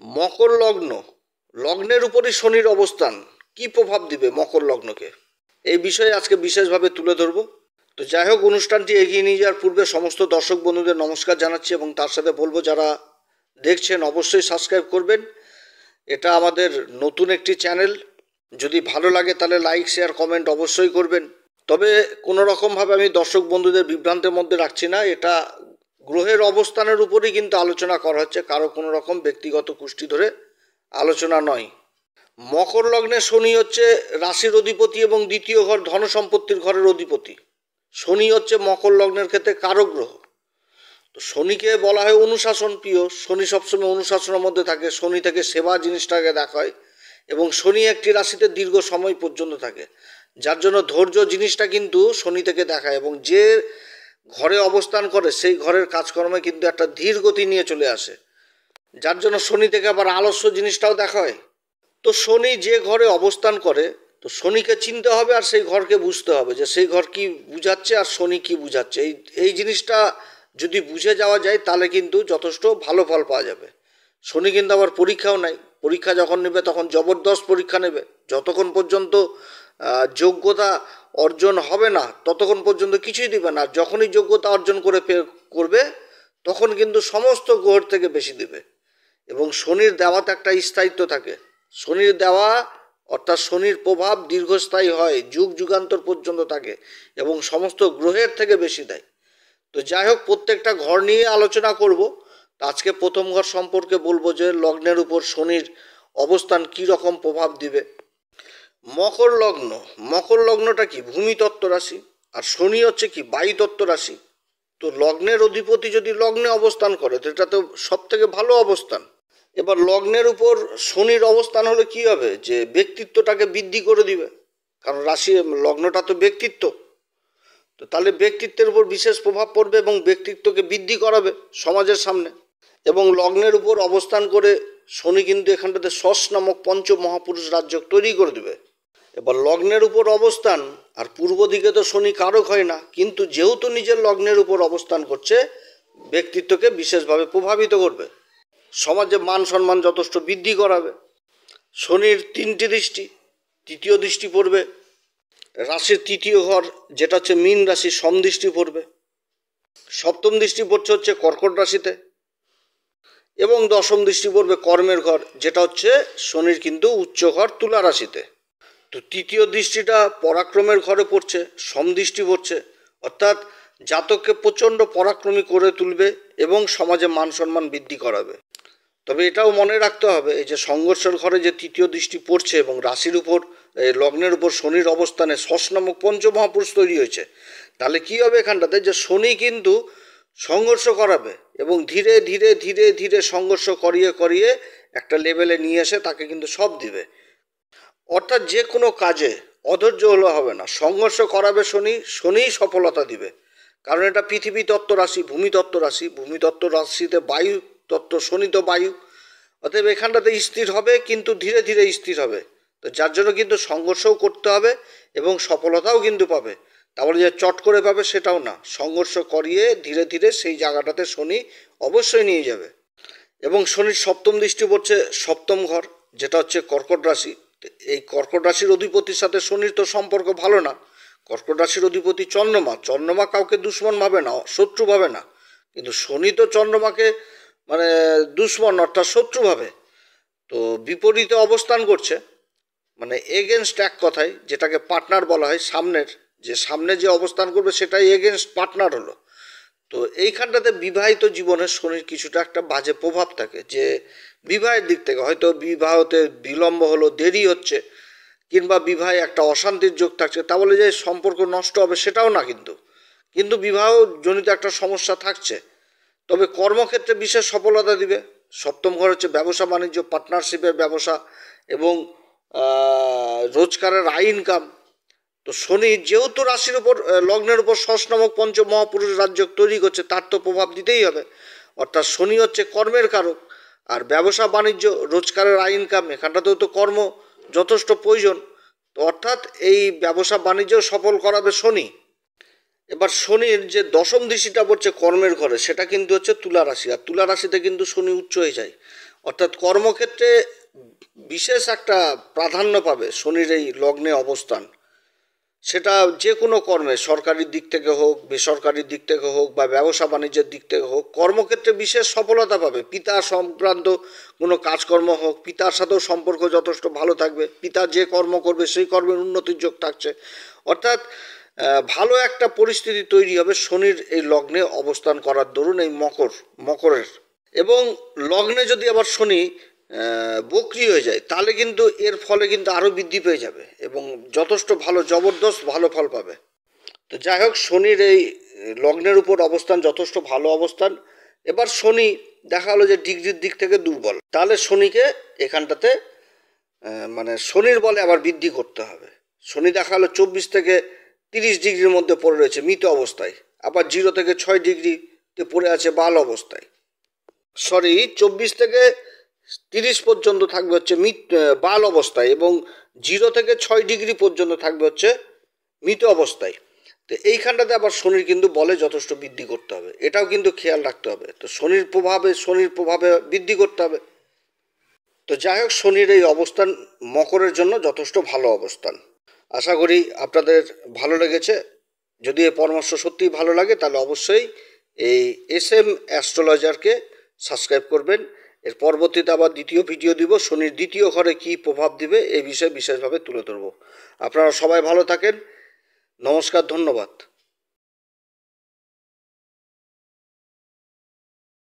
মকর লগ্ন, লগ্নের উপরই শনির অবস্থান কি প্রভাব দিবে মকর লগ্নকে, এই বিষয়ে আজকে বিশেষভাবে তুলে ধরব। তো যাই হোক, অনুষ্ঠানটি এগিয়ে নিয়ে যাওয়ার পূর্বে সমস্ত দর্শক বন্ধুদের নমস্কার জানাচ্ছি এবং তার সাথে বলবো যারা দেখছেন অবশ্যই সাবস্ক্রাইব করবেন। এটা আমাদের নতুন একটি চ্যানেল, যদি ভালো লাগে তাহলে লাইক শেয়ার কমেন্ট অবশ্যই করবেন। তবে কোনো রকমভাবে আমি দর্শক বন্ধুদের বিভ্রান্তের মধ্যে রাখছি না, এটা গ্রহের অবস্থানের উপরেই কিন্তু আলোচনা করা হচ্ছে, কারো কোনো রকম ব্যক্তিগত কুষ্টি ধরে আলোচনা নয়। মকর লগ্নে শনি হচ্ছে রাশির অধিপতি এবং দ্বিতীয় ঘর ধন সম্পত্তির ঘরের অধিপতি। শনি হচ্ছে মকর লগ্নের ক্ষেত্রে কারক গ্রহ। তো শনিকে বলা হয় অনুশাসন প্রিয়, শনি সবসময় অনুশাসনের মধ্যে থাকে, শনি থেকে সেবা জিনিসটাকে দেখা হয় এবং শনি একটি রাশিতে দীর্ঘ সময় পর্যন্ত থাকে, যার জন্য ধৈর্য জিনিসটা কিন্তু শনি থেকে দেখায় এবং যে ঘরে অবস্থান করে সেই ঘরের কাজকর্মে কিন্তু একটা ধীর গতি নিয়ে চলে আসে, যার জন্য শনি থেকে আবার আলস্য জিনিসটাও দেখা হয়। তো শনি যে ঘরে অবস্থান করে, তো শনিকে চিনতে হবে আর সেই ঘরকে বুঝতে হবে যে সেই ঘর কি বুঝাচ্ছে আর শনি কি বুঝাচ্ছে। এই জিনিসটা যদি বুঝে যাওয়া যায় তাহলে কিন্তু যথেষ্ট ভালো ফল পাওয়া যাবে। শনি কিন্তু আবার পরীক্ষাও নাই, পরীক্ষা যখন নেবে তখন জবরদস্ত পরীক্ষা নেবে, যতক্ষণ পর্যন্ত যোগ্যতা অর্জন হবে না ততক্ষণ পর্যন্ত কিছুই দিবে না। যখনই যোগ্যতা অর্জন করবে তখন কিন্তু সমস্ত গ্রহের থেকে বেশি দেবে। এবং শনির দেওয়াতে একটা স্থায়িত্ব থাকে, শনির দেওয়া অর্থাৎ শনির প্রভাব দীর্ঘস্থায়ী হয়, যুগ যুগান্তর পর্যন্ত থাকে এবং সমস্ত গ্রহের থেকে বেশি দেয়। তো যাই হোক, প্রত্যেকটা ঘর নিয়ে আলোচনা করব। আজকে প্রথম ঘর সম্পর্কে বলবো যে লগ্নের উপর শনির অবস্থান কি রকম প্রভাব দিবে। মকর লগ্ন, মকর লগ্নটা কি ভূমিতত্ত্ব রাশি আর শনি হচ্ছে কি বায়ুতত্ত্ব রাশি। তো লগ্নের অধিপতি যদি লগ্নে অবস্থান করে তো এটা তো সব থেকে ভালো অবস্থান। এবার লগ্নের উপর শনির অবস্থান হলে কি হবে, যে ব্যক্তিত্বটাকে বৃদ্ধি করে দিবে, কারণ রাশি লগ্নটা তো ব্যক্তিত্ব। তো তাহলে ব্যক্তিত্বের উপর বিশেষ প্রভাব পড়বে এবং ব্যক্তিত্বকে বৃদ্ধি করাবে সমাজের সামনে। এবং লগ্নের উপর অবস্থান করে শনি কিন্তু এখানটাতে শশ নামক পঞ্চ মহাপুরুষ রাজ্য তৈরি করে দেবে। এবার লগ্নের উপর অবস্থান আর পূর্ব দিকে তো শনি কারক হয় না, কিন্তু যেহেতু নিজের লগ্নের উপর অবস্থান করছে ব্যক্তিত্বকে বিশেষভাবে প্রভাবিত করবে, সমাজে মান সম্মান যথেষ্ট বৃদ্ধি করাবে। শনির তিনটি দৃষ্টি, তৃতীয় দৃষ্টি পড়বে রাশির তৃতীয় ঘর যেটা হচ্ছে মীন রাশি, সমদৃষ্টি পড়বে। সপ্তম দৃষ্টি পড়ছে হচ্ছে কর্কট রাশিতে এবং দশম দৃষ্টি পড়বে কর্মের ঘর যেটা হচ্ছে শনির কিন্তু উচ্চ ঘর তুলা রাশিতে। তো তৃতীয় দৃষ্টিটা পরাক্রমের ঘরে পড়ছে, সমদৃষ্টি পড়ছে, অর্থাৎ জাতককে প্রচণ্ড পরাক্রমী করে তুলবে এবং সমাজে মান সম্মান বৃদ্ধি করাবে। তবে এটাও মনে রাখতে হবে, এই যে সংঘর্ষের ঘরে যে তৃতীয় দৃষ্টি পড়ছে এবং রাশির উপর লগ্নের উপর শনির অবস্থানে শশ নামক পঞ্চমহাপুরুষ তৈরি হয়েছে, তাহলে কী হবে এখানটাতে, যে শনি কিন্তু সংঘর্ষ করাবে এবং ধীরে ধীরে ধীরে ধীরে সংঘর্ষ করিয়ে করিয়ে একটা লেভেলে নিয়ে এসে তাকে কিন্তু সব দিবে। অর্থাৎ যে কোনো কাজে অধৈর্য হলে হবে না, সংঘর্ষ করাবে শনি, শনিই সফলতা দিবে। কারণ এটা পৃথিবী তত্ত্ব রাশি, ভূমিতত্ত্ব রাশি, ভূমিতত্ত্ব রাশিতে বায়ু তত্ত্ব, শনি তো বায়ু, অতএব এখানটাতে স্থির হবে কিন্তু ধীরে ধীরে স্থির হবে। তো যার জন্য কিন্তু সংঘর্ষও করতে হবে এবং সফলতাও কিন্তু পাবে, তারপরে যে চট করে পাবে সেটাও না, সংঘর্ষ করিয়ে ধীরে ধীরে সেই জায়গাটাতে শনি অবশ্যই নিয়ে যাবে। এবং শনির সপ্তম দৃষ্টি পড়ছে সপ্তম ঘর যেটা হচ্ছে কর্কট রাশি। এই কর্কট রাশির অধিপতির সাথে শনির তো সম্পর্ক ভালো না। কর্কট রাশির অধিপতি চন্দ্রমা, চন্দ্রমা কাউকে দুশ্মন ভাবে না, শত্রু ভাবে না, কিন্তু শনি তো চন্দ্রমাকে মানে দুশ্মন অর্থাৎ শত্রু ভাবে। তো বিপরীতে অবস্থান করছে, মানে এগেনস্ট এক কথায় যেটাকে পার্টনার বলা হয়, সামনে যে অবস্থান করবে সেটাই এগেনস্ট পার্টনার হলো। তো এইখানটাতে বিবাহিত জীবনে শনির কিছুটা একটা বাজে প্রভাব থাকে, যে বিবাহের দিক থেকে হয়তো বিবাহতে বিলম্ব হলো, দেরি হচ্ছে, কিংবা বিবাহে একটা অশান্তির যোগ থাকছে, তা বলে যে সম্পর্ক নষ্ট হবে সেটাও না, কিন্তু বিবাহ জনিত একটা সমস্যা থাকছে। তবে কর্মক্ষেত্রে বিশেষ সফলতা দিবে। সপ্তম ঘর হচ্ছে ব্যবসা বাণিজ্য, পার্টনারশিপের ব্যবসা এবং রোজগারের আয় ইনকাম। তো শনি যেহেতু রাশির উপর লগ্নের উপর শশ নামক পঞ্চ মহাপুরুষ রাজ্য তৈরি করছে, তার তো প্রভাব দিতেই হবে। অর্থাৎ শনি হচ্ছে কর্মের কারক, আর ব্যবসা বাণিজ্য রোজগারের আয় ইনকাম এখানটাতেও তো কর্ম যথেষ্ট প্রয়োজন। তো অর্থাৎ এই ব্যবসা বাণিজ্য সফল করাবে শনি। এবার শনির যে দশম দৃষ্টিটা পড়ছে কর্মের ঘরে সেটা কিন্তু হচ্ছে তুলা রাশি, আর তুলা রাশিতে কিন্তু শনি উচ্চ হয়ে যায়, অর্থাৎ কর্মক্ষেত্রে বিশেষ একটা প্রাধান্য পাবে শনির এই লগ্নে অবস্থান। সেটা যে কোনো কর্মে, সরকারি দিক থেকে হোক, বেসরকারি দিক থেকে হোক, বা ব্যবসা বাণিজ্যের দিক থেকে হোক, কর্মক্ষেত্রে বিশেষ সফলতা পাবে। পিতা সংক্রান্ত কোনো কাজকর্ম হোক, পিতার সাথেও সম্পর্ক যথেষ্ট ভালো থাকবে। পিতা যে কর্ম করবে সেই কর্মের উন্নতির যোগ থাকছে। অর্থাৎ ভালো একটা পরিস্থিতি তৈরি হবে শনির এই লগ্নে অবস্থান করার দরুন, এই মকরের। এবং লগ্নে যদি আবার শনি বক্রি হয়ে যায়, তাহলে কিন্তু এর ফলে কিন্তু আরও বৃদ্ধি পেয়ে যাবে এবং যথেষ্ট ভালো, জবরদস্ত ভালো ফল পাবে। তো যাই হোক, শনির এই লগ্নের উপর অবস্থান যথেষ্ট ভালো অবস্থান। এবার শনি দেখা হলো যে ডিগ্রির দিক থেকে দুর্বল, তাহলে শনিকে এখানটাতে মানে শনির বলে আবার বৃদ্ধি করতে হবে। শনি দেখা হলো 24 থেকে 30 ডিগ্রির মধ্যে পড়ে রয়েছে মৃত অবস্থায়, আবার 0 থেকে 6 ডিগ্রিতে পড়ে আছে বাল অবস্থায়। 24 থেকে 30 পর্যন্ত থাকবে হচ্ছে বাল অবস্থায়, এবং 0 থেকে 6 ডিগ্রি পর্যন্ত থাকবে হচ্ছে মৃত অবস্থায়। তো এইখানটাতে আবার শনির কিন্তু বলে যথেষ্ট বৃদ্ধি করতে হবে, এটাও কিন্তু খেয়াল রাখতে হবে। তো শনির প্রভাবে বৃদ্ধি করতে হবে। তো যাই হোক, শনির এই অবস্থান মকরের জন্য যথেষ্ট ভালো অবস্থান। আশা করি আপনাদের ভালো লেগেছে। যদি এই পরামর্শ সত্যিই ভালো লাগে, তাহলে অবশ্যই এই SM অ্যাস্ট্রোলজারকে সাবস্ক্রাইব করবেন। এর পরবর্তীতে আবার দ্বিতীয় ভিডিও দিব, শনির দ্বিতীয় ঘরে কী প্রভাব দিবে এই বিষয়ে বিশেষভাবে তুলে ধরব। আপনারা সবাই ভালো থাকেন। নমস্কার, ধন্যবাদ।